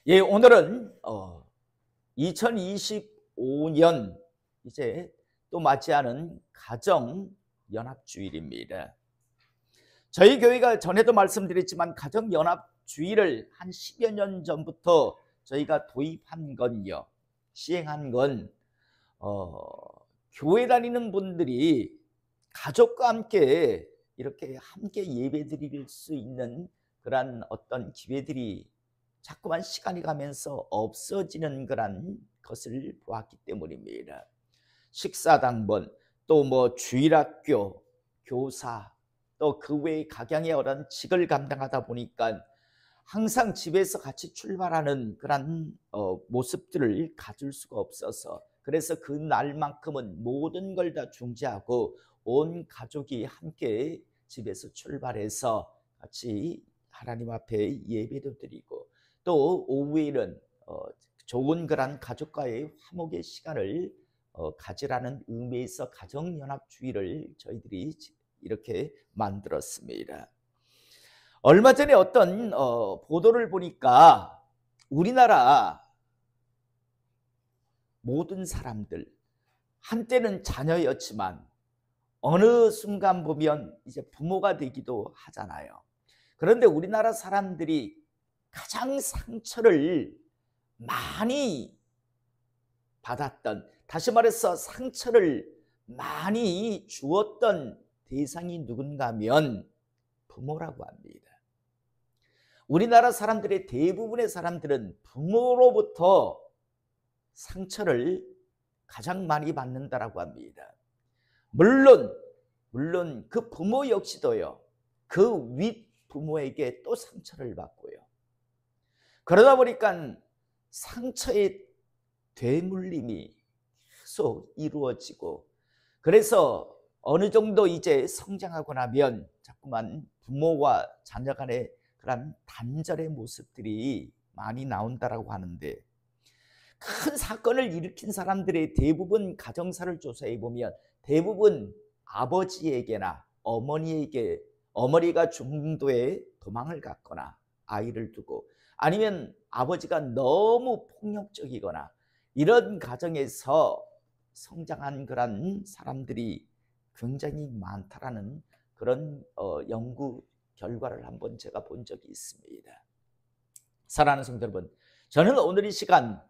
예, 오늘은 2025년 이제 또 맞이하는 가정연합주일입니다. 저희 교회가 전에도 말씀드렸지만 가정연합주일을 한 10여 년 전부터 저희가 도입한 건요, 시행한 건 교회 다니는 분들이 가족과 함께 이렇게 함께 예배 드릴 수 있는 그런 어떤 기회들이 자꾸만 시간이 가면서 없어지는 그런 것을 보았기 때문입니다. 식사당번, 또 뭐 주일학교, 교사, 또 그 외의 각양의 어떤 직을 감당하다 보니까 항상 집에서 같이 출발하는 그런 모습들을 가질 수가 없어서, 그래서 그 날만큼은 모든 걸 다 중지하고 온 가족이 함께 집에서 출발해서 같이 하나님 앞에 예배도 드리고, 또 오후에는 좋은 그런 가족과의 화목의 시간을 가지라는 의미에서 가정연합주일을 저희들이 이렇게 만들었습니다. 얼마 전에 어떤 보도를 보니까 우리나라 모든 사람들, 한때는 자녀였지만 어느 순간 보면 이제 부모가 되기도 하잖아요. 그런데 우리나라 사람들이 가장 상처를 많이 받았던, 다시 말해서 상처를 많이 주었던 대상이 누군가 하면 부모라고 합니다. 우리나라 사람들의 대부분의 사람들은 부모로부터 상처를 가장 많이 받는다라고 합니다. 물론 그 부모 역시도요, 그 윗 부모에게 또 상처를 받고요. 그러다 보니까 상처의 되물림이 계속 이루어지고, 그래서 어느 정도 이제 성장하고 나면 자꾸만 부모와 자녀 간의 그런 단절의 모습들이 많이 나온다라고 하는데, 큰 사건을 일으킨 사람들의 대부분 가정사를 조사해 보면 대부분 아버지에게나 어머니에게, 어머니가 중도에 도망을 갔거나 아이를 두고, 아니면 아버지가 너무 폭력적이거나 이런 가정에서 성장한 그런 사람들이 굉장히 많다라는 그런 연구 결과를 한번 제가 본 적이 있습니다. 사랑하는 성도 여러분, 저는 오늘 이 시간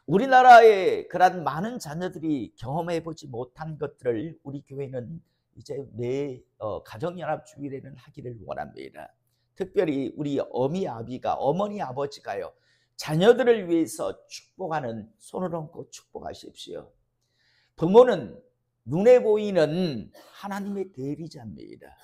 우리나라의 그런 많은 자녀들이 경험해 보지 못한 것들을 우리 교회는 이제 매 가정연합주일에는 하기를 원합니다. 특별히 우리 어미 아비가, 어머니 아버지가요, 자녀들을 위해서 축복하는, 손을 얹고 축복하십시오. 부모는 눈에 보이는 하나님의 대리자입니다.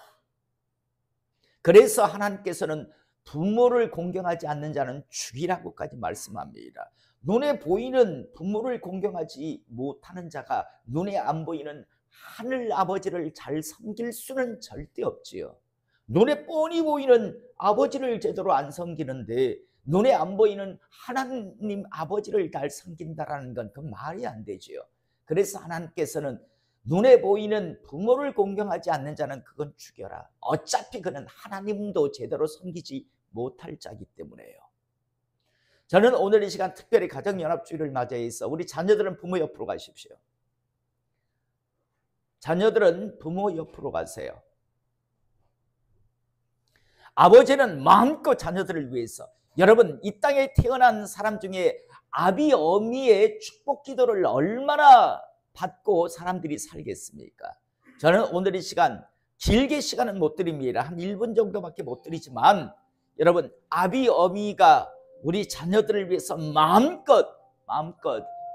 그래서 하나님께서는 부모를 공경하지 않는 자는 죽이라고까지 말씀합니다. 눈에 보이는 부모를 공경하지 못하는 자가 눈에 안 보이는 하늘 아버지를 잘 섬길 수는 절대 없지요. 눈에 뻔히 보이는 아버지를 제대로 안 섬기는데 눈에 안 보이는 하나님 아버지를 잘 섬긴다라는 건 그 말이 안 되지요. 그래서 하나님께서는 눈에 보이는 부모를 공경하지 않는 자는 그건 죽여라. 어차피 그는 하나님도 제대로 섬기지 못할 자이기 때문에요. 저는 오늘 이 시간 특별히 가정연합주일을 맞이해서 우리 자녀들은 부모 옆으로 가십시오. 자녀들은 부모 옆으로 가세요. 아버지는 마음껏 자녀들을 위해서, 여러분 이 땅에 태어난 사람 중에 아비 어미의 축복 기도를 얼마나 받고 사람들이 살겠습니까? 저는 오늘 이 시간 길게 시간은 못 드립니다. 한 1분 정도밖에 못 드리지만, 여러분 아비 어미가 우리 자녀들을 위해서 마음껏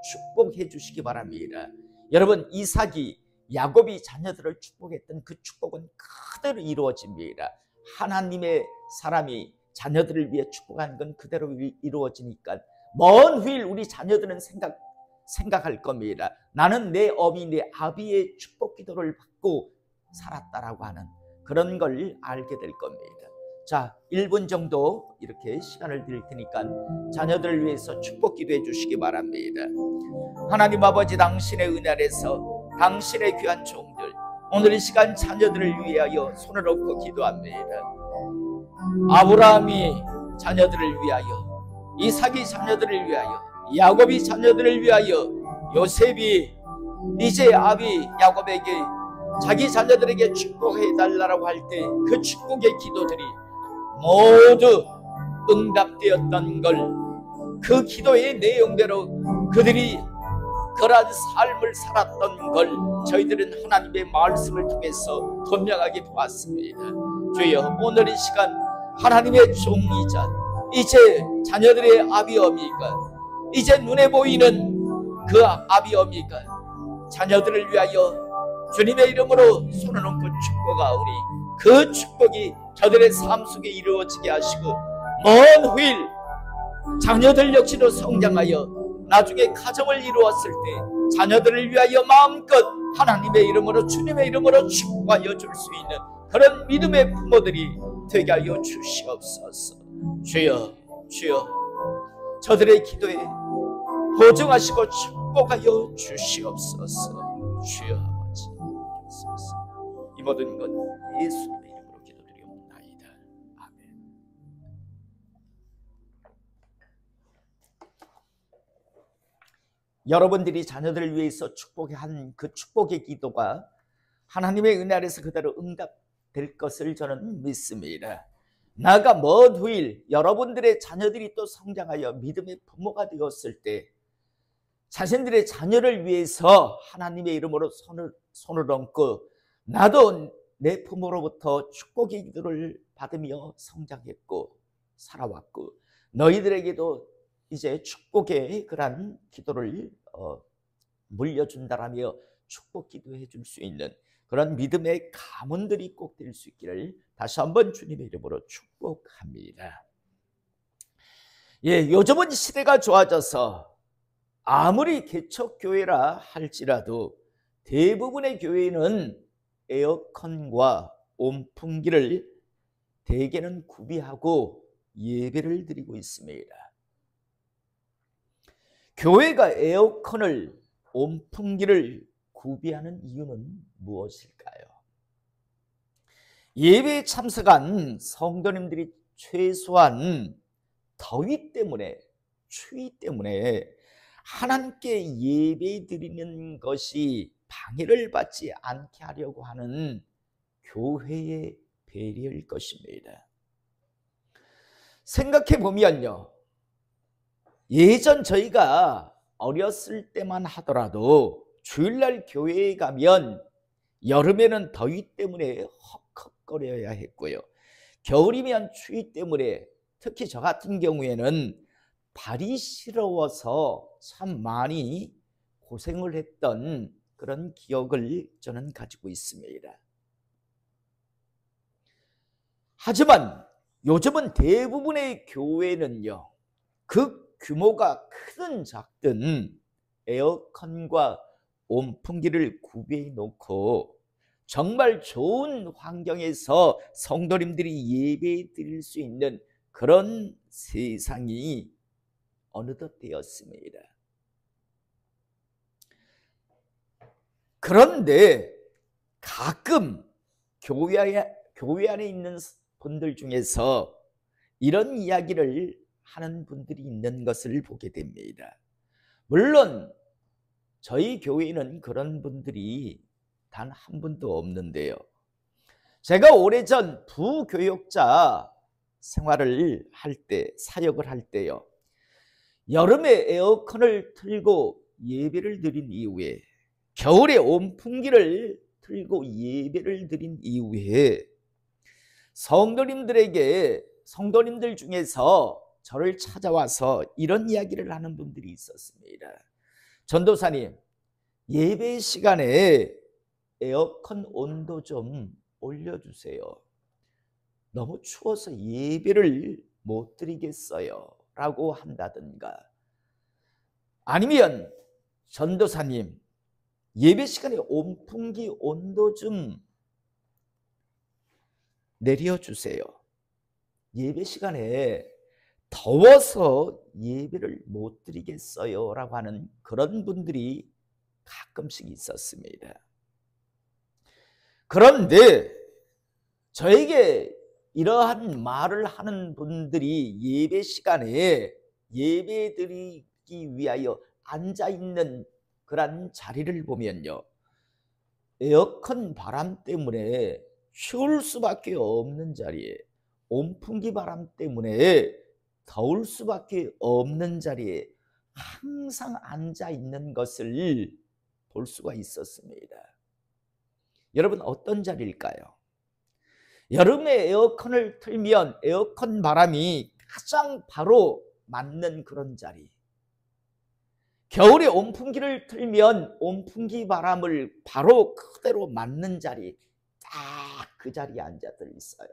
축복해 주시기 바랍니다. 여러분 이삭이, 야곱이 자녀들을 축복했던 그 축복은 그대로 이루어집니다. 하나님의 사람이 자녀들을 위해 축복하는 건 그대로 이루어지니까 먼 후일 우리 자녀들은 생각할 겁니다. 나는 내 어미, 내 아비의 축복 기도를 받고 살았다라고 하는 그런 걸 알게 될 겁니다. 자, 1분 정도 이렇게 시간을 드릴 테니까 자녀들을 위해서 축복 기도해 주시기 바랍니다. 하나님 아버지, 당신의 은혜 아래서 당신의 귀한 종들, 오늘 이 시간 자녀들을 위하여 손을 얹고 기도합니다. 아브라함이 자녀들을 위하여 이삭이 자녀들을 위하여, 야곱이 자녀들을 위하여, 요셉이 이제 아비 야곱에게 자기 자녀들에게 축복해 달라고 할 때 그 축복의 기도들이 모두 응답되었던 걸, 그 기도의 내용대로 그들이 그러한 삶을 살았던 걸 저희들은 하나님의 말씀을 통해서 분명하게 보았습니다. 주여, 오늘 이 시간 하나님의 종이자 이제 자녀들의 아비 어미가, 이제 눈에 보이는 그 아비 어미가 자녀들을 위하여 주님의 이름으로 손을 얹고 축복하오니 그 축복이 저들의 삶 속에 이루어지게 하시고, 먼 후일 자녀들 역시도 성장하여 나중에 가정을 이루었을 때 자녀들을 위하여 마음껏 하나님의 이름으로, 주님의 이름으로 축복하여 줄 수 있는 그런 믿음의 부모들이 되게 하여 주시옵소서. 주여, 주여, 저들의 기도에 보증하시고 축복하여 주시옵소서. 주여 아버지, 이 모든 것 예수님의 이름으로 기도드리옵나이다. 아멘. 여러분들이 자녀들을 위해서 축복한 그 축복의 기도가 하나님의 은혜 아래서 그대로 응답될 것을 저는 믿습니다. 나아가 먼 후일 여러분들의 자녀들이 또 성장하여 믿음의 부모가 되었을 때 자신들의 자녀를 위해서 하나님의 이름으로 손을 얹고, 나도 내 부모로부터 축복의 기도를 받으며 성장했고 살아왔고, 너희들에게도 이제 축복의 그런 기도를 물려준다라며 축복 기도해 줄 수 있는 그런 믿음의 가문들이 꼭 될 수 있기를 다시 한번 주님의 이름으로 축복합니다. 예, 요즘은 시대가 좋아져서 아무리 개척교회라 할지라도 대부분의 교회는 에어컨과 온풍기를 대개는 구비하고 예배를 드리고 있습니다. 교회가 에어컨을, 온풍기를 구비하는 이유는 무엇일까요? 예배에 참석한 성도님들이 최소한 더위 때문에, 추위 때문에 하나님께 예배 드리는 것이 방해를 받지 않게 하려고 하는 교회의 배려일 것입니다. 생각해 보면요, 예전 저희가 어렸을 때만 하더라도 주일날 교회에 가면 여름에는 더위 때문에 헉헉거려야 했고요, 겨울이면 추위 때문에 특히 저 같은 경우에는 발이 시려워서 참 많이 고생을 했던 그런 기억을 저는 가지고 있습니다. 하지만 요즘은 대부분의 교회는요, 그 규모가 크든 작든 에어컨과 온풍기를 구비해 놓고 정말 좋은 환경에서 성도님들이 예배 드릴 수 있는 그런 세상이 어느덧 되었습니다. 그런데 가끔 교회 안에 있는 분들 중에서 이런 이야기를 하는 분들이 있는 것을 보게 됩니다. 물론 저희 교회는 그런 분들이 단 한 분도 없는데요, 제가 오래전 부교역자 생활을 할 때, 사역을 할 때요, 여름에 에어컨을 틀고 예배를 드린 이후에 겨울에 온풍기를 틀고 예배를 드린 이후에 성도님들 중에서 저를 찾아와서 이런 이야기를 하는 분들이 있었습니다. 전도사님, 예배 시간에 에어컨 온도 좀 올려주세요. 너무 추워서 예배를 못 드리겠어요 라고 한다든가, 아니면 전도사님, 예배 시간에 온풍기 온도 좀 내려주세요. 예배 시간에 더워서 예배를 못 드리겠어요 라고 하는 그런 분들이 가끔씩 있었습니다. 그런데 저에게 이러한 말을 하는 분들이 예배 시간에 예배드리기 위하여 앉아있는 그런 자리를 보면요, 에어컨 바람 때문에 추울 수밖에 없는 자리에, 온풍기 바람 때문에 더울 수밖에 없는 자리에 항상 앉아있는 것을 볼 수가 있었습니다. 여러분, 어떤 자리일까요? 여름에 에어컨을 틀면 에어컨 바람이 가장 바로 맞는 그런 자리, 겨울에 온풍기를 틀면 온풍기 바람을 바로 그대로 맞는 자리, 딱 그 자리에 앉아들 있어요.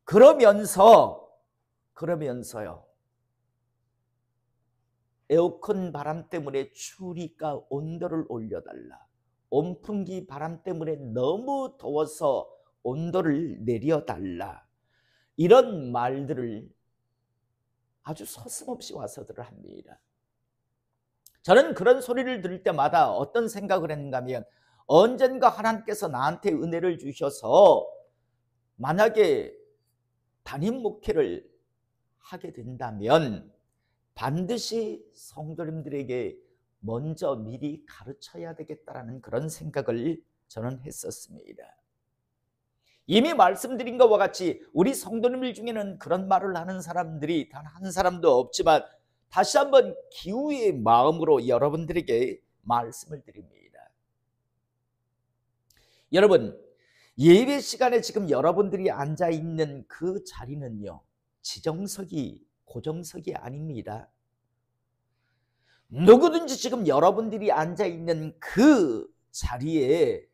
그러면서요, 에어컨 바람 때문에 추우니까 온도를 올려달라, 온풍기 바람 때문에 너무 더워서 온도를 내려달라, 이런 말들을 아주 서슴없이 와서들 합니다. 저는 그런 소리를 들을 때마다 어떤 생각을 했는가 하면, 언젠가 하나님께서 나한테 은혜를 주셔서 만약에 담임 목회를 하게 된다면 반드시 성도님들에게 먼저 미리 가르쳐야 되겠다라는 그런 생각을 저는 했었습니다. 이미 말씀드린 것과 같이 우리 성도님들 중에는 그런 말을 하는 사람들이 단 한 사람도 없지만, 다시 한번 기우의 마음으로 여러분들에게 말씀을 드립니다. 여러분, 예배 시간에 지금 여러분들이 앉아있는 그 자리는요, 지정석이 고정석이 아닙니다. 누구든지 지금 여러분들이 앉아있는 그 자리에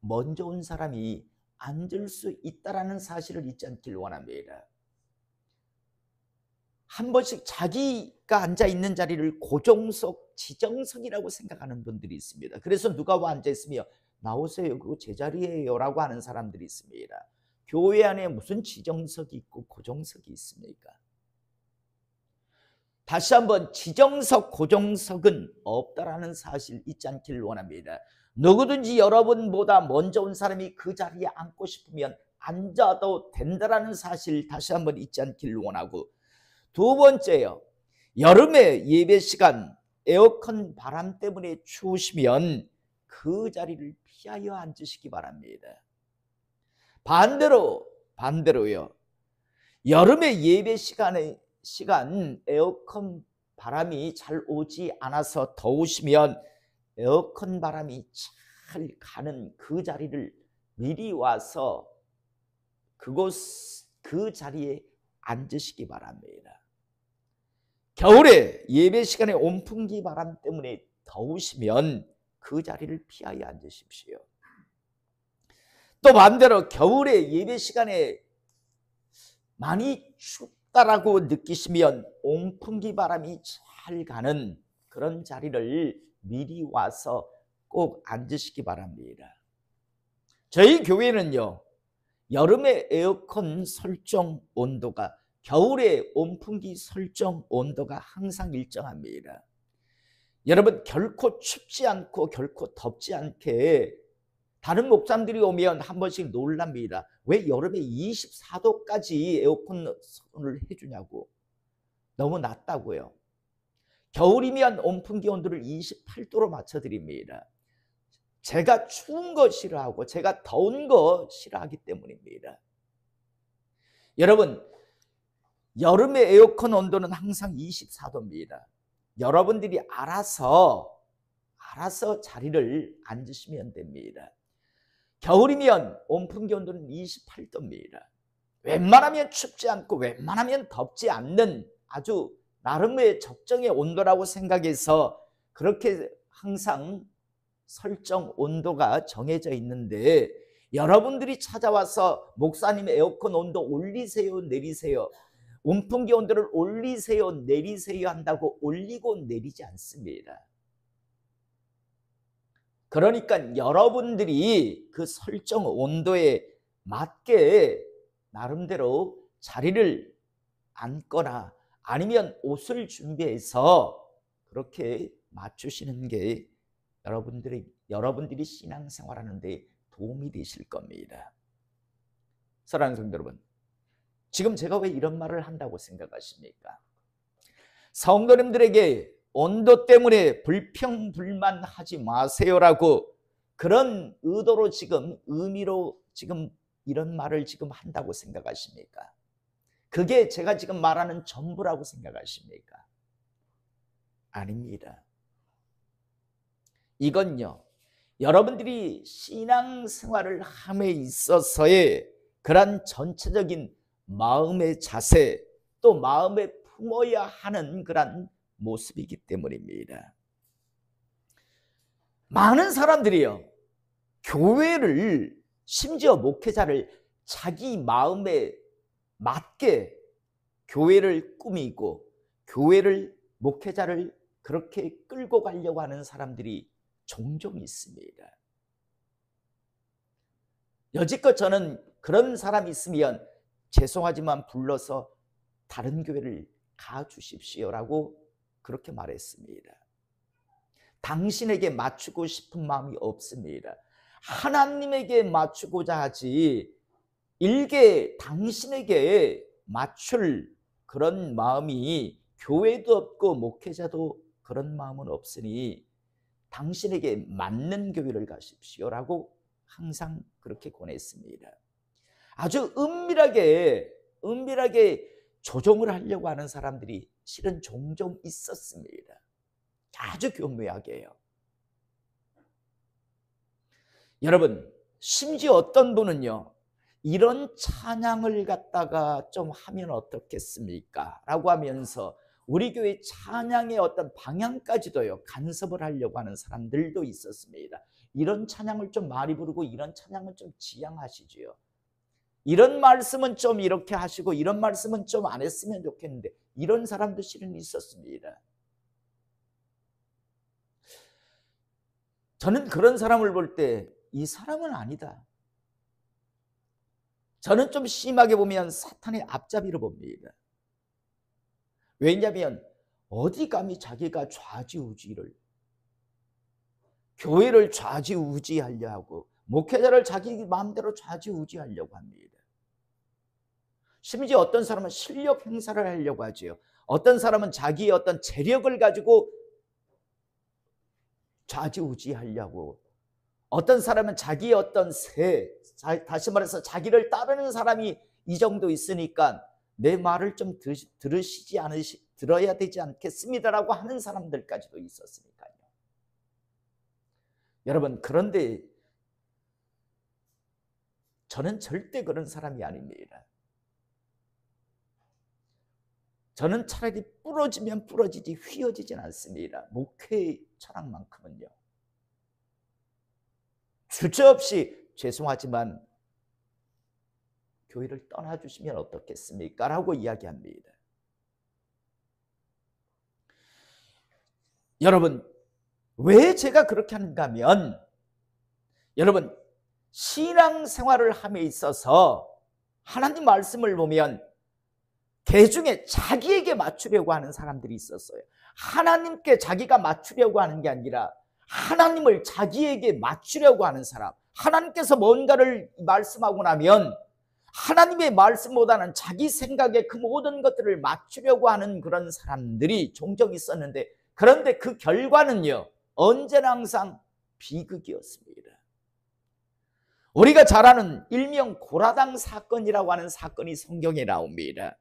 먼저 온 사람이 앉을 수 있다는 사실을 잊지 않길 원합니다. 한 번씩 자기가 앉아있는 자리를 고정석, 지정석이라고 생각하는 분들이 있습니다. 그래서 누가 와 앉아있으며 나오세요, 그거 제 자리예요 라고 하는 사람들이 있습니다. 교회 안에 무슨 지정석이 있고 고정석이 있습니까? 다시 한번, 지정석, 고정석은 없다라는 사실 잊지 않기를 원합니다. 누구든지 여러분보다 먼저 온 사람이 그 자리에 앉고 싶으면 앉아도 된다라는 사실 다시 한번 잊지 않기를 원하고, 두 번째요, 여름에 예배 시간 에어컨 바람 때문에 추우시면 그 자리를 피하여 앉으시기 바랍니다. 반대로요, 여름에 예배 시간 에어컨 바람이 잘 오지 않아서 더우시면 에어컨 바람이 잘 가는 그 자리를 미리 와서 그 자리에 앉으시기 바랍니다. 겨울에 예배 시간에 온풍기 바람 때문에 더우시면 그 자리를 피하여 앉으십시오. 또 반대로 겨울에 예배 시간에 많이 춥다라고 느끼시면 온풍기 바람이 잘 가는 그런 자리를 미리 와서 꼭 앉으시기 바랍니다. 저희 교회는요, 여름에 에어컨 설정 온도가, 겨울에 온풍기 설정 온도가 항상 일정합니다. 여러분, 결코 춥지 않고 결코 덥지 않게, 다른 목사님들이 오면 한 번씩 놀랍니다. 왜 여름에 24도까지 에어컨을 해주냐고. 너무 낮다고요. 겨울이면 온풍기 온도를 28도로 맞춰드립니다. 제가 추운 거 싫어하고 제가 더운 거 싫어하기 때문입니다. 여러분, 여름에 에어컨 온도는 항상 24도입니다. 여러분들이 알아서 자리를 앉으시면 됩니다. 겨울이면 온풍기 온도는 28도입니다. 웬만하면 춥지 않고 웬만하면 덥지 않는 아주 나름의 적정의 온도라고 생각해서 그렇게 항상 설정 온도가 정해져 있는데, 여러분들이 찾아와서 목사님 에어컨 온도 올리세요 내리세요, 온풍기 온도를 올리세요 내리세요 한다고 올리고 내리지 않습니다. 그러니까 여러분들이 그 설정 온도에 맞게 나름대로 자리를 앉거나 아니면 옷을 준비해서 그렇게 맞추시는 게 여러분들이 신앙생활하는 데 도움이 되실 겁니다. 사랑하는 성도 여러분, 지금 제가 왜 이런 말을 한다고 생각하십니까? 성도님들에게 온도 때문에 불평불만하지 마세요라고 그런 의도로 지금 의미로 지금 이런 말을 지금 한다고 생각하십니까? 그게 제가 지금 말하는 전부라고 생각하십니까? 아닙니다. 이건요, 여러분들이 신앙생활을 함에 있어서의 그런 전체적인 마음의 자세, 또 마음에 품어야 하는 그런 모습이기 때문입니다. 많은 사람들이요, 교회를, 심지어 목회자를 자기 마음에 맞게 교회를 꾸미고 교회를, 목회자를 그렇게 끌고 가려고 하는 사람들이 종종 있습니다. 여지껏 저는 그런 사람이 있으면 죄송하지만 불러서 다른 교회를 가주십시오라고 그렇게 말했습니다. 당신에게 맞추고 싶은 마음이 없습니다. 하나님에게 맞추고자 하지 일개 당신에게 맞출 그런 마음이 교회도 없고 목회자도 그런 마음은 없으니 당신에게 맞는 교회를 가십시오라고 항상 그렇게 권했습니다. 아주 은밀하게 조종을 하려고 하는 사람들이 실은 종종 있었습니다. 아주 교묘하게요. 여러분, 심지어 어떤 분은요, 이런 찬양을 갖다가 좀 하면 어떻겠습니까? 라고 하면서 우리 교회 찬양의 어떤 방향까지도요, 간섭을 하려고 하는 사람들도 있었습니다. 이런 찬양을 좀 많이 부르고 이런 찬양은 좀 지양하시지요. 이런 말씀은 좀 이렇게 하시고 이런 말씀은 좀 안 했으면 좋겠는데, 이런 사람도 실은 있었습니다. 저는 그런 사람을 볼 때 이 사람은 아니다. 저는 좀 심하게 보면 사탄의 앞잡이로 봅니다. 왜냐하면 어디 감히 자기가 좌지우지를, 교회를 좌지우지하려 하고 목회자를 자기 마음대로 좌지우지하려고 합니다. 심지어 어떤 사람은 실력 행사를 하려고 하지요. 어떤 사람은 자기의 어떤 재력을 가지고 좌지우지하려고, 어떤 사람은 자기의 어떤 다시 말해서 자기를 따르는 사람이 이 정도 있으니까 내 말을 좀 들어야 되지 않겠습니다라고 하는 사람들까지도 있었으니까요. 여러분, 그런데 저는 절대 그런 사람이 아닙니다. 저는 차라리 부러지면 부러지지 휘어지진 않습니다. 목회 철학만큼은요. 주저없이 죄송하지만 교회를 떠나주시면 어떻겠습니까? 라고 이야기합니다. 여러분, 왜 제가 그렇게 하는가 하면, 여러분, 신앙생활을 함에 있어서 하나님 말씀을 보면 개중에 자기에게 맞추려고 하는 사람들이 있었어요. 하나님께 자기가 맞추려고 하는 게 아니라 하나님을 자기에게 맞추려고 하는 사람. 하나님께서 뭔가를 말씀하고 나면 하나님의 말씀보다는 자기 생각에 그 모든 것들을 맞추려고 하는 그런 사람들이 종종 있었는데, 그런데 그 결과는요, 언제나 항상 비극이었습니다. 우리가 잘 아는 일명 고라당 사건이라고 하는 사건이 성경에 나옵니다.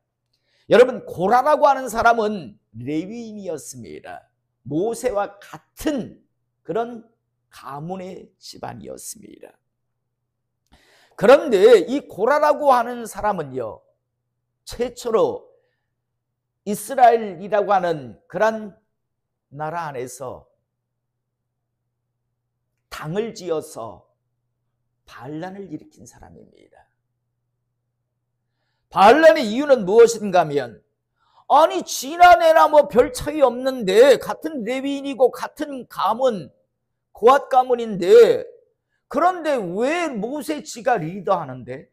여러분, 고라라고 하는 사람은 레위인이었습니다. 모세와 같은 그런 가문의 집안이었습니다. 그런데 이 고라라고 하는 사람은요, 최초로 이스라엘이라고 하는 그런 나라 안에서 당을 지어서 반란을 일으킨 사람입니다. 반란의 이유는 무엇인가 하면, 아니 지난해나 뭐 별 차이 없는데 같은 레위인이고 같은 가문, 고앗 가문인데, 그런데 왜 모세 지가 리더하는데,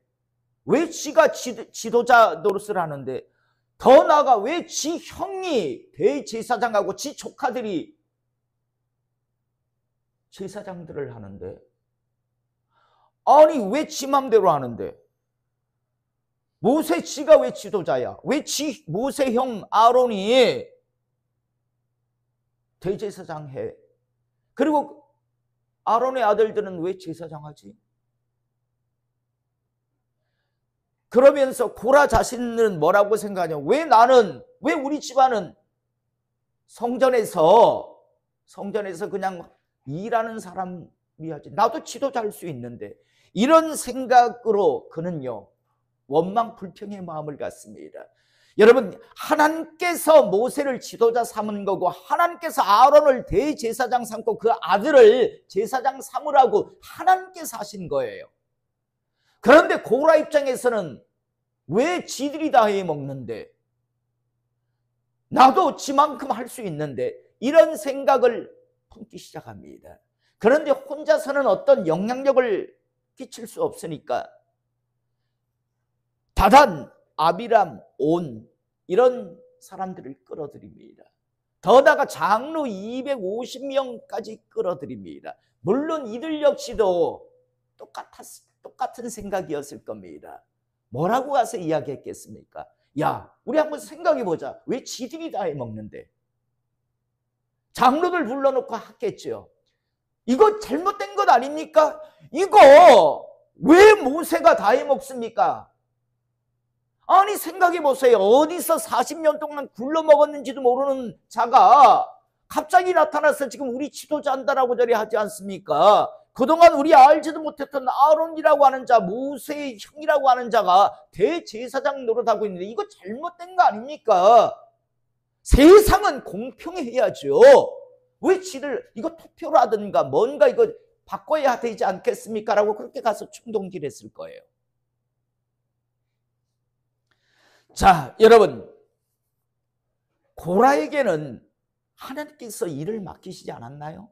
왜 지가 지도자 노릇을 하는데, 더 나아가 왜 지 형이 대제사장하고 지 조카들이 제사장들을 하는데, 아니 왜 지 맘대로 하는데, 모세 지가 왜 지도자야? 왜 모세 형 아론이 대제사장 해? 그리고 아론의 아들들은 왜 제사장 하지? 그러면서 고라 자신은 뭐라고 생각하냐? 왜 우리 집안은 성전에서 그냥 일하는 사람이 하지? 나도 지도자 할 수 있는데. 이런 생각으로 그는요, 원망 불평의 마음을 갖습니다. 여러분, 하나님께서 모세를 지도자 삼은 거고, 하나님께서 아론을 대제사장 삼고 그 아들을 제사장 삼으라고 하나님께서 하신 거예요. 그런데 고라 입장에서는 왜 지들이 다 해먹는데, 나도 지만큼 할 수 있는데, 이런 생각을 품기 시작합니다. 그런데 혼자서는 어떤 영향력을 끼칠 수 없으니까 다단, 아비람, 온 이런 사람들을 끌어들입니다. 더다가 장로 250명까지 끌어들입니다. 물론 이들 역시도 똑같은 생각이었을 겁니다. 뭐라고 가서 이야기했겠습니까? 야, 우리 한번 생각해보자. 왜 지들이 다 해먹는데? 장로들 불러놓고 하겠죠. 이거 잘못된 것 아닙니까? 이거 왜 모세가 다 해먹습니까? 아니, 생각해보세요. 어디서 40년 동안 굴러먹었는지도 모르는 자가 갑자기 나타나서 지금 우리 지도자 한다라고 저리 하지 않습니까? 그동안 우리 알지도 못했던 아론이라고 하는 자, 모세의 형이라고 하는 자가 대제사장 노릇하고 있는데 이거 잘못된 거 아닙니까? 세상은 공평해야죠. 왜 지들 이거 투표를 하든가 뭔가 이거 바꿔야 되지 않겠습니까? 라고 그렇게 가서 충동질했을 거예요. 자, 여러분, 고라에게는 하나님께서 일을 맡기시지 않았나요?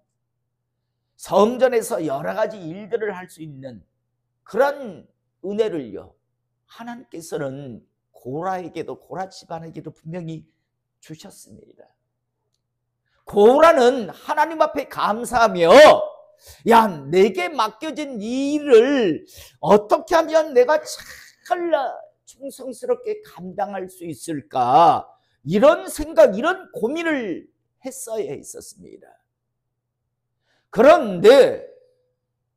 성전에서 여러 가지 일들을 할 수 있는 그런 은혜를요, 하나님께서는 고라에게도, 고라 집안에게도 분명히 주셨습니다. 고라는 하나님 앞에 감사하며, 야, 내게 맡겨진 이 일을 어떻게 하면 내가 잘 충성스럽게 감당할 수 있을까? 이런 생각, 이런 고민을 했어야 했었습니다. 그런데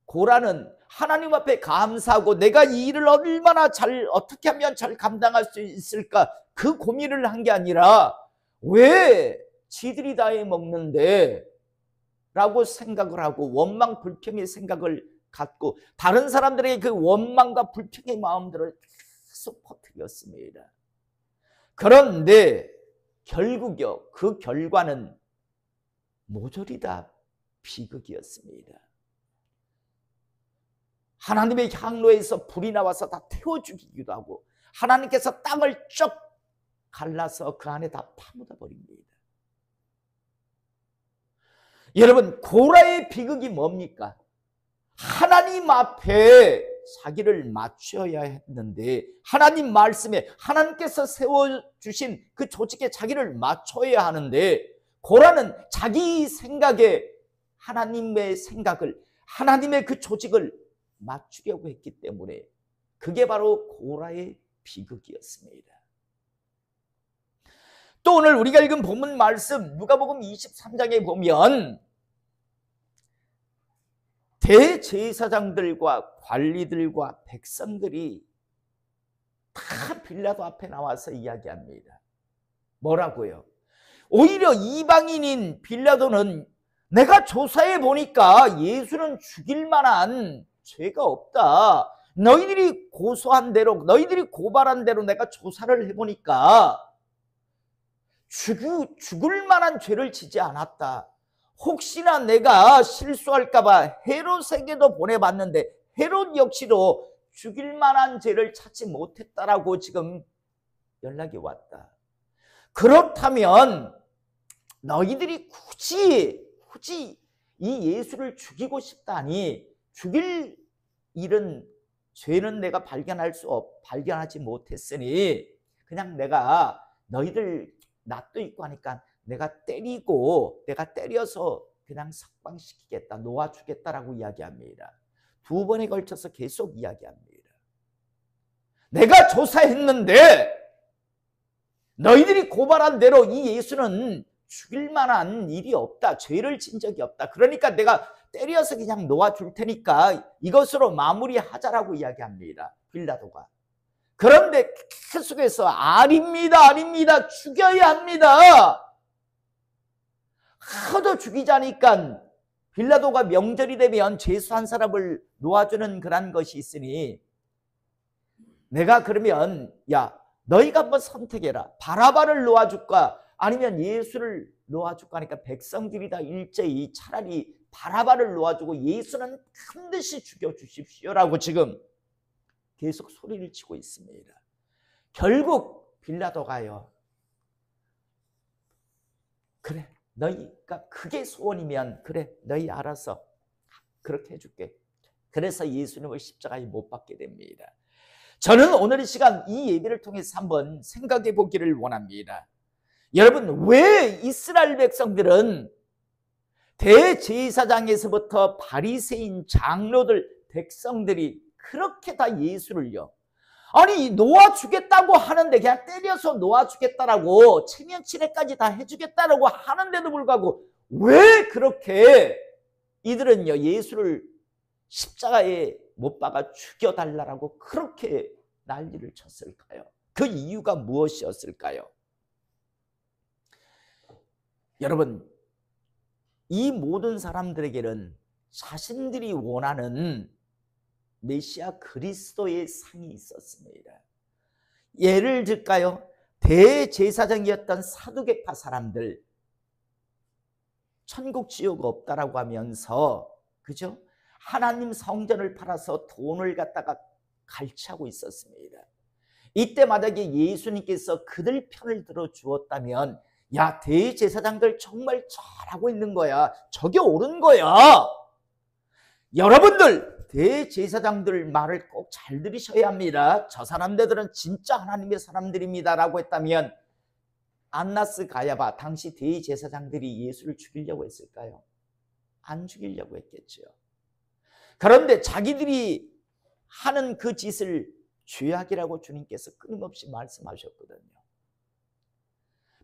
고라는 하나님 앞에 감사하고 내가 이 일을 얼마나 어떻게 하면 잘 감당할 수 있을까? 그 고민을 한 게 아니라 왜 지들이 다 해먹는데? 라고 생각을 하고 원망 불평의 생각을 갖고 다른 사람들에게 그 원망과 불평의 마음들을 계속 퍼뜨렸습니다. 그런데 결국요, 그 결과는 모조리 다 비극이었습니다. 하나님의 향로에서 불이 나와서 다 태워 죽이기도 하고 하나님께서 땅을 쭉 갈라서 그 안에 다 파묻어 버립니다. 여러분, 고라의 비극이 뭡니까? 하나님 앞에 자기를 맞춰야 했는데 하나님 말씀에 하나님께서 세워주신 그 조직에 자기를 맞춰야 하는데 고라는 자기 생각에 하나님의 생각을, 하나님의 그 조직을 맞추려고 했기 때문에 그게 바로 고라의 비극이었습니다. 또 오늘 우리가 읽은 본문 말씀 누가복음 23장에 보면 대제사장들과 관리들과 백성들이 다 빌라도 앞에 나와서 이야기합니다. 뭐라고요? 오히려 이방인인 빌라도는 내가 조사해 보니까 예수는 죽일 만한 죄가 없다. 너희들이 고소한 대로, 너희들이 고발한 대로 내가 조사를 해보니까 죽을 만한 죄를 지지 않았다. 혹시나 내가 실수할까 봐 헤롯에게도 보내봤는데 헤롯 역시도 죽일 만한 죄를 찾지 못했다라고 지금 연락이 왔다. 그렇다면 너희들이 굳이 이 예수를 죽이고 싶다니 죽일 일은, 죄는 내가 발견하지 못했으니 그냥 내가 너희들 낯도 있고 하니까 내가 때려서 그냥 석방시키겠다, 놓아주겠다라고 이야기합니다. 2번에 걸쳐서 계속 이야기합니다. 내가 조사했는데 너희들이 고발한 대로 이 예수는 죽일 만한 일이 없다. 죄를 진 적이 없다. 그러니까 내가 때려서 그냥 놓아줄 테니까 이것으로 마무리하자라고 이야기합니다. 빌라도가. 그런데 계속해서 아닙니다. 죽여야 합니다. 하도 죽이자니까 빌라도가 명절이 되면 죄수한 사람을 놓아주는 그런 것이 있으니 내가 그러면 야 너희가 한번 선택해라. 바라바를 놓아줄까 아니면 예수를 놓아줄까 하니까 백성들이 다 일제히 차라리 바라바를 놓아주고 예수는 반드시 죽여주십시오라고 지금 계속 소리를 치고 있습니다. 결국 빌라도가요. 그래 너희가 그게 소원이면 그래 너희 알아서 그렇게 해줄게. 그래서 예수님을 십자가에 못 박게 됩니다. 저는 오늘 이 시간 이 예배를 통해서 한번 생각해 보기를 원합니다. 여러분 왜 이스라엘 백성들은 대제사장에서부터 바리새인 장로들 백성들이 그렇게 다 예수를요 아니 놓아주겠다고 하는데 그냥 때려서 놓아주겠다라고 체면치레까지 다 해주겠다라고 하는데도 불구하고 왜 그렇게 이들은요 예수를 십자가에 못 박아 죽여달라고 그렇게 난리를 쳤을까요? 그 이유가 무엇이었을까요? 여러분 이 모든 사람들에게는 자신들이 원하는 메시아 그리스도의 상이 있었습니다. 예를 들까요? 대제사장이었던 사두개파 사람들 천국 지옥 없다라고 하면서 그죠? 하나님 성전을 팔아서 돈을 갖다가 갈취하고 있었습니다. 이때 만약에 예수님께서 그들 편을 들어 주었다면 야 대제사장들 정말 잘하고 있는 거야. 저게 옳은 거야. 여러분들 대제사장들 말을 꼭 잘 들으셔야 합니다. 저 사람들은 진짜 하나님의 사람들입니다 라고 했다면 안나스 가야바 당시 대제사장들이 예수를 죽이려고 했을까요? 안 죽이려고 했겠죠. 그런데 자기들이 하는 그 짓을 죄악이라고 주님께서 끊임없이 말씀하셨거든요.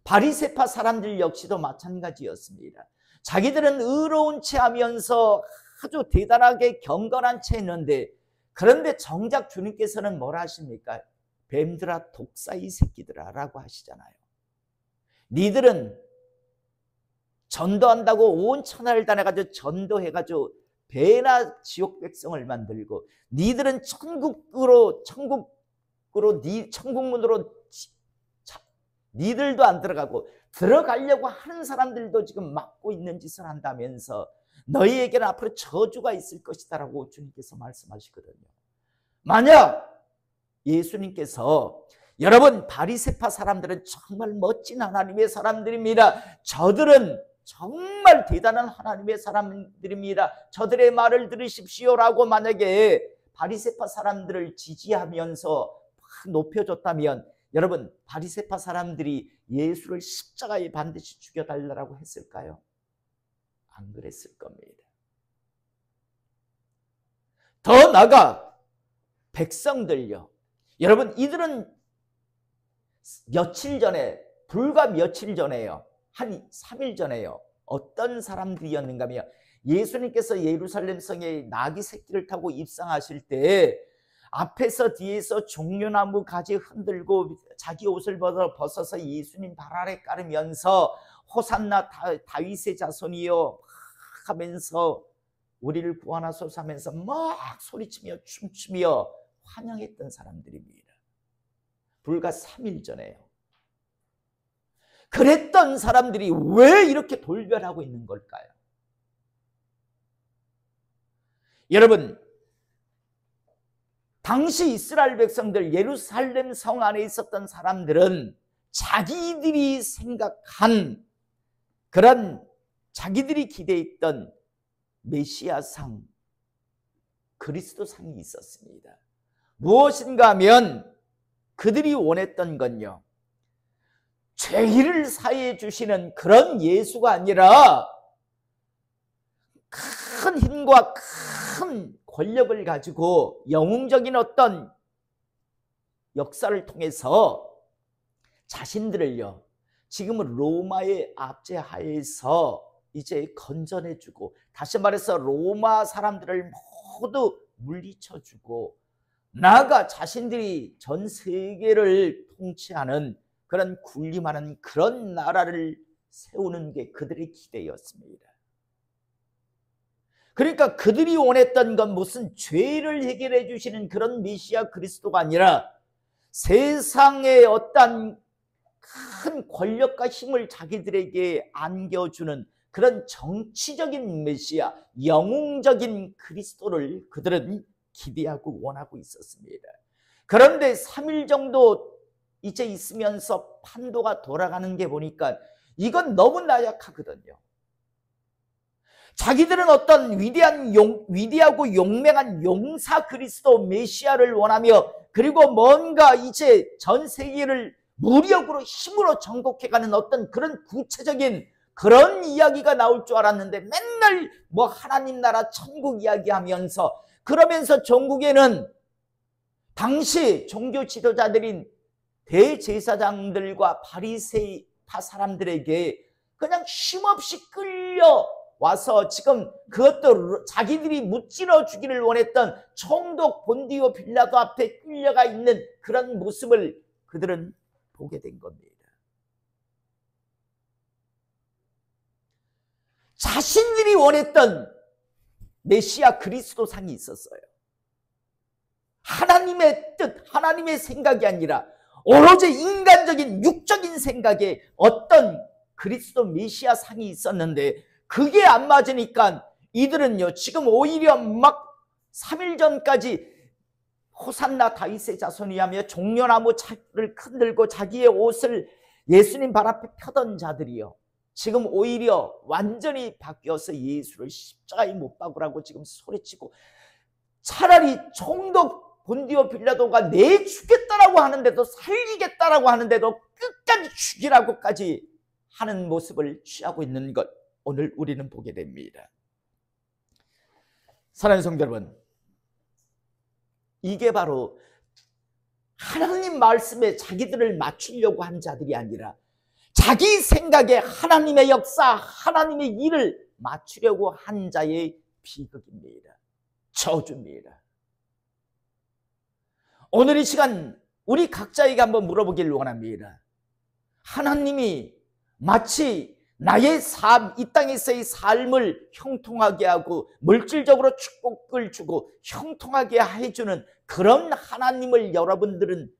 바리새파 사람들 역시도 마찬가지였습니다. 자기들은 의로운 채 하면서 아주 대단하게 경건한 채 했는데 그런데 정작 주님께서는 뭐라 하십니까? 뱀들아 독사이 새끼들아 라고 하시잖아요. 니들은 전도한다고 온 천하를 다녀가지고 전도해가지고 배나 지옥 백성을 만들고 니들은 천국문으로 니들도 안 들어가고 들어가려고 하는 사람들도 지금 막고 있는 짓을 한다면서 너희에게는 앞으로 저주가 있을 것이다 라고 주님께서 말씀하시거든요. 만약 예수님께서 여러분 바리새파 사람들은 정말 멋진 하나님의 사람들입니다. 저들은 정말 대단한 하나님의 사람들입니다. 저들의 말을 들으십시오라고 만약에 바리새파 사람들을 지지하면서 높여줬다면 여러분 바리새파 사람들이 예수를 십자가에 반드시 죽여달라고 했을까요? 안 그랬을 겁니다. 더 나아가 백성들요. 여러분 이들은 불과 며칠 전에요. 한 3일 전에요. 어떤 사람들이었는가 하면 예수님께서 예루살렘 성에 나귀 새끼를 타고 입성하실 때 앞에서 뒤에서 종려나무 가지 흔들고 자기 옷을 벗어서 예수님 발 아래 깔으면서 호산나 다윗의 자손이여 하면서 우리를 구원하소서 하면서 막 소리치며 춤추며 환영했던 사람들입니다. 불과 3일 전에요. 그랬던 사람들이 왜 이렇게 돌변하고 있는 걸까요? 여러분 당시 이스라엘 백성들 예루살렘 성 안에 있었던 사람들은 자기들이 생각한 그런 자기들이 기대했던 메시아상 그리스도상이 있었습니다. 무엇인가 하면 그들이 원했던 건요 죄를 사해 주시는 그런 예수가 아니라 큰 힘과 큰 권력을 가지고 영웅적인 어떤 역사를 통해서 자신들을요, 지금은 로마의 압제하에서 이제 건져내주고, 다시 말해서 로마 사람들을 모두 물리쳐주고, 나아가 자신들이 전 세계를 통치하는 그런 군림하는 그런 나라를 세우는 게 그들의 기대였습니다. 그러니까 그들이 원했던 건 무슨 죄를 해결해 주시는 그런 메시아 그리스도가 아니라 세상의 어떤 큰 권력과 힘을 자기들에게 안겨주는 그런 정치적인 메시아, 영웅적인 그리스도를 그들은 기대하고 원하고 있었습니다. 그런데 3일 정도 이제 있으면서 판도가 돌아가는 게 보니까 이건 너무 나약하거든요. 자기들은 어떤 위대하고 용맹한 용사 그리스도 메시아를 원하며, 그리고 뭔가 이제 전 세계를 무력으로 힘으로 정복해가는 어떤 그런 구체적인 그런 이야기가 나올 줄 알았는데, 맨날 뭐 하나님 나라 천국 이야기하면서, 그러면서 전국에는 당시 종교 지도자들인 대제사장들과 바리새파 사람들에게 그냥 쉼없이 끌려와서 지금 그것도 자기들이 무찔러 주기를 원했던 총독 본디오 빌라도 앞에 끌려가 있는 그런 모습을 그들은 보게 된 겁니다. 자신들이 원했던 메시아 그리스도 상이 있었어요. 하나님의 뜻, 하나님의 생각이 아니라 오로지 인간적인 육적인 생각에 어떤 그리스도 메시아 상이 있었는데, 그게 안 맞으니까 이들은요, 지금 오히려 막 3일 전까지 호산나 다윗의 자손이 하며 종려나무 차를 흔들고 자기의 옷을 예수님 발 앞에 펴던 자들이요, 지금 오히려 완전히 바뀌어서 예수를 십자가에 못 박으라고 지금 소리치고, 차라리 총독 본디오 빌라도가 내 죽겠다라고 하는데도, 살리겠다라고 하는데도 끝까지 죽이라고까지 하는 모습을 취하고 있는 것, 오늘 우리는 보게 됩니다. 사랑하는 성도 여러분, 이게 바로 하나님 말씀에 자기들을 맞추려고 한 자들이 아니라 자기 생각에 하나님의 역사, 하나님의 일을 맞추려고 한 자의 비극입니다. 저주입니다. 오늘 이 시간 우리 각자에게 한번 물어보기를 원합니다. 하나님이 마치 나의 삶, 이 땅에서의 삶을 형통하게 하고 물질적으로 축복을 주고 형통하게 해주는 그런 하나님을 여러분들은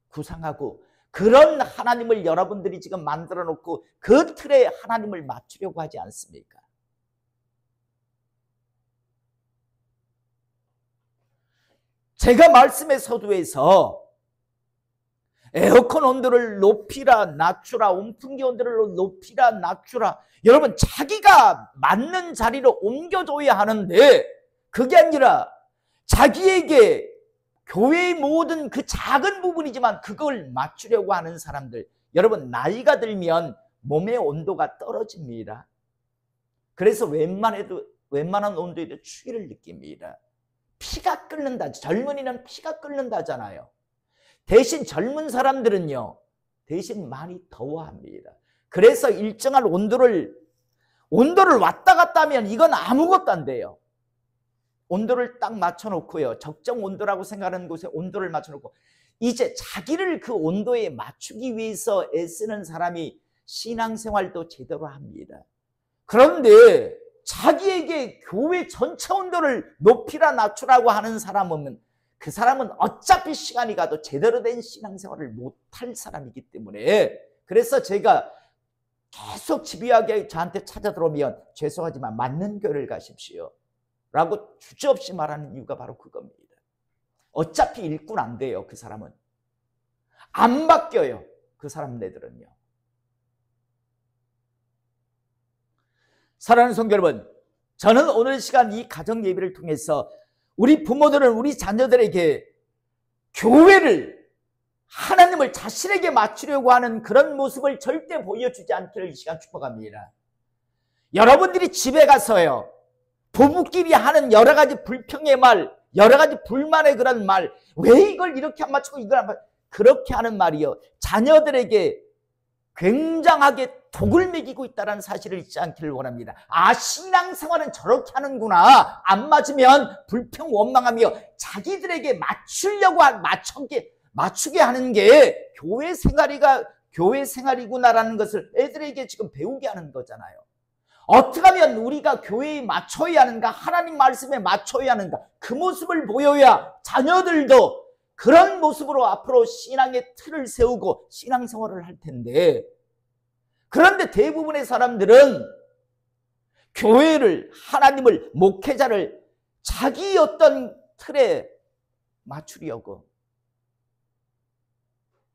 구상하고, 그런 하나님을 여러분들이 지금 만들어 놓고 그 틀에 하나님을 맞추려고 하지 않습니까? 제가 말씀의 서두에서 에어컨 온도를 높이라 낮추라, 온풍기 온도를 높이라 낮추라, 여러분 자기가 맞는 자리로 옮겨줘야 하는데, 그게 아니라 자기에게 교회의 모든 그 작은 부분이지만 그걸 맞추려고 하는 사람들, 여러분 나이가 들면 몸의 온도가 떨어집니다. 그래서 웬만한 온도에도 추위를 느낍니다. 피가 끓는다. 젊은이는 피가 끓는다잖아요. 대신 젊은 사람들은요, 대신 많이 더워합니다. 그래서 일정한 온도를 왔다 갔다 하면 이건 아무것도 안 돼요. 온도를 딱 맞춰놓고요, 적정 온도라고 생각하는 곳에 온도를 맞춰놓고, 이제 자기를 그 온도에 맞추기 위해서 애쓰는 사람이 신앙생활도 제대로 합니다. 그런데 자기에게 교회 전체 온도를 높이라 낮추라고 하는 사람은, 그 사람은 어차피 시간이 가도 제대로 된 신앙생활을 못할 사람이기 때문에, 그래서 제가 계속 집요하게 저한테 찾아 들어오면 죄송하지만 맞는 교회를 가십시오 라고 주저없이 말하는 이유가 바로 그겁니다. 어차피 일꾼 안 돼요. 그 사람은 안 바뀌어요. 그 사람네들은요. 사랑하는 성도 여러분, 저는 오늘 시간 이 가정 예배를 통해서 우리 부모들은 우리 자녀들에게 교회를, 하나님을 자신에게 맞추려고 하는 그런 모습을 절대 보여주지 않기를 이 시간 축복합니다. 여러분들이 집에 가서요, 부부끼리 하는 여러 가지 불평의 말, 여러 가지 불만의 그런 말, 왜 이걸 이렇게 안 맞추고 이걸 안 맞추고, 그렇게 하는 말이요, 자녀들에게 굉장하게 독을 먹이고 있다는 사실을 잊지 않기를 원합니다. 아, 신앙생활은 저렇게 하는구나. 안 맞으면 불평 원망하며 자기들에게 맞추게 하는 게 교회 생활이구나라는 것을 애들에게 지금 배우게 하는 거잖아요. 어떻게 하면 우리가 교회에 맞춰야 하는가, 하나님 말씀에 맞춰야 하는가, 그 모습을 보여야 자녀들도 그런 모습으로 앞으로 신앙의 틀을 세우고 신앙생활을 할 텐데, 그런데 대부분의 사람들은 교회를, 하나님을, 목회자를 자기 어떤 틀에 맞추려고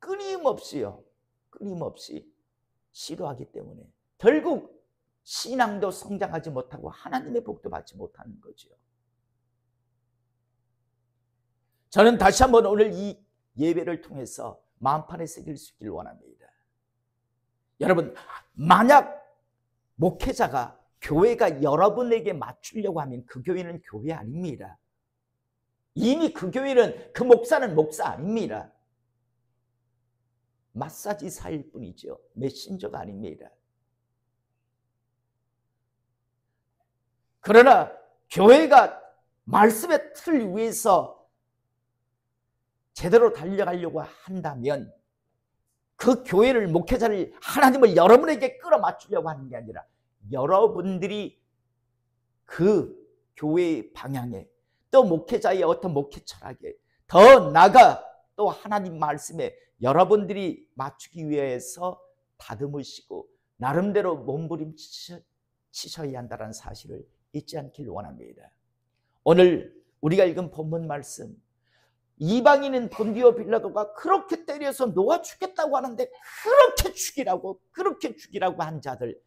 끊임없이 시도하기 때문에 결국 신앙도 성장하지 못하고 하나님의 복도 받지 못하는 거죠. 저는 다시 한번 오늘 이 예배를 통해서 마음판에 새길 수 있기를 원합니다. 여러분, 만약 목회자가, 교회가 여러분에게 맞추려고 하면 그 교회는 교회 아닙니다. 이미 그 교회는, 그 목사는 목사 아닙니다. 마사지사일 뿐이죠. 메신저가 아닙니다. 그러나 교회가 말씀의 틀 위에서 제대로 달려가려고 한다면 그 교회를, 목회자를, 하나님을 여러분에게 끌어맞추려고 하는 게 아니라 여러분들이 그 교회의 방향에, 또 목회자의 어떤 목회 철학에, 더 나아가 또 하나님 말씀에 여러분들이 맞추기 위해서 다듬으시고 나름대로 몸부림치셔야 한다는 사실을 잊지 않길 원합니다. 오늘 우리가 읽은 본문 말씀, 이방인인 본디오 빌라도가 그렇게 때려서 놓아 죽겠다고 하는데 그렇게 죽이라고 한 자들,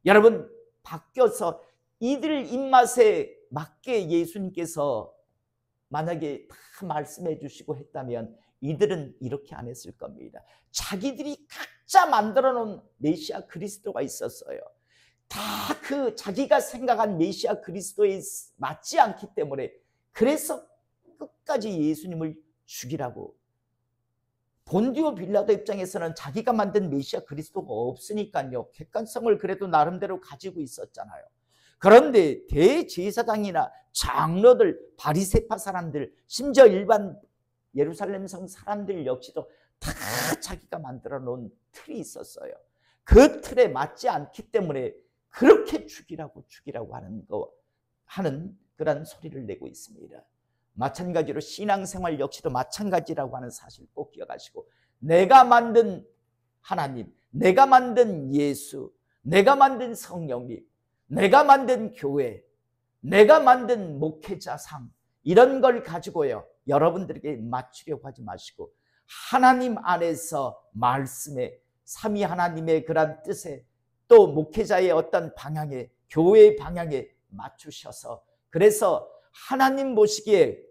여러분 바뀌어서 이들 입맛에 맞게 예수님께서 만약에 다 말씀해 주시고 했다면 이들은 이렇게 안 했을 겁니다. 자기들이 각자 만들어 놓은 메시아 그리스도가 있었어요. 다 그 자기가 생각한 메시아 그리스도에 맞지 않기 때문에, 그래서 끝까지 예수님을 죽이라고. 본디오 빌라도 입장에서는 자기가 만든 메시아 그리스도가 없으니까요, 객관성을 그래도 나름대로 가지고 있었잖아요. 그런데 대제사장이나 장로들, 바리새파 사람들, 심지어 일반 예루살렘 성 사람들 역시도 다 자기가 만들어 놓은 틀이 있었어요. 그 틀에 맞지 않기 때문에 그렇게 죽이라고 하는 그런 소리를 내고 있습니다. 마찬가지로 신앙생활 역시도 마찬가지라고 하는 사실 꼭 기억하시고, 내가 만든 하나님, 내가 만든 예수, 내가 만든 성령님, 내가 만든 교회, 내가 만든 목회자상, 이런 걸 가지고요 여러분들에게 맞추려고 하지 마시고 하나님 안에서 말씀에, 삼위 하나님의 그런 뜻에, 또 목회자의 어떤 방향에, 교회의 방향에 맞추셔서, 그래서 하나님 보시기에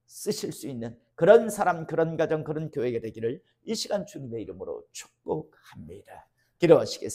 쓰실 수 있는 그런 사람, 그런 가정, 그런 교회가 되기를 이 시간 주님의 이름으로 축복합니다. 기도하시겠습니다.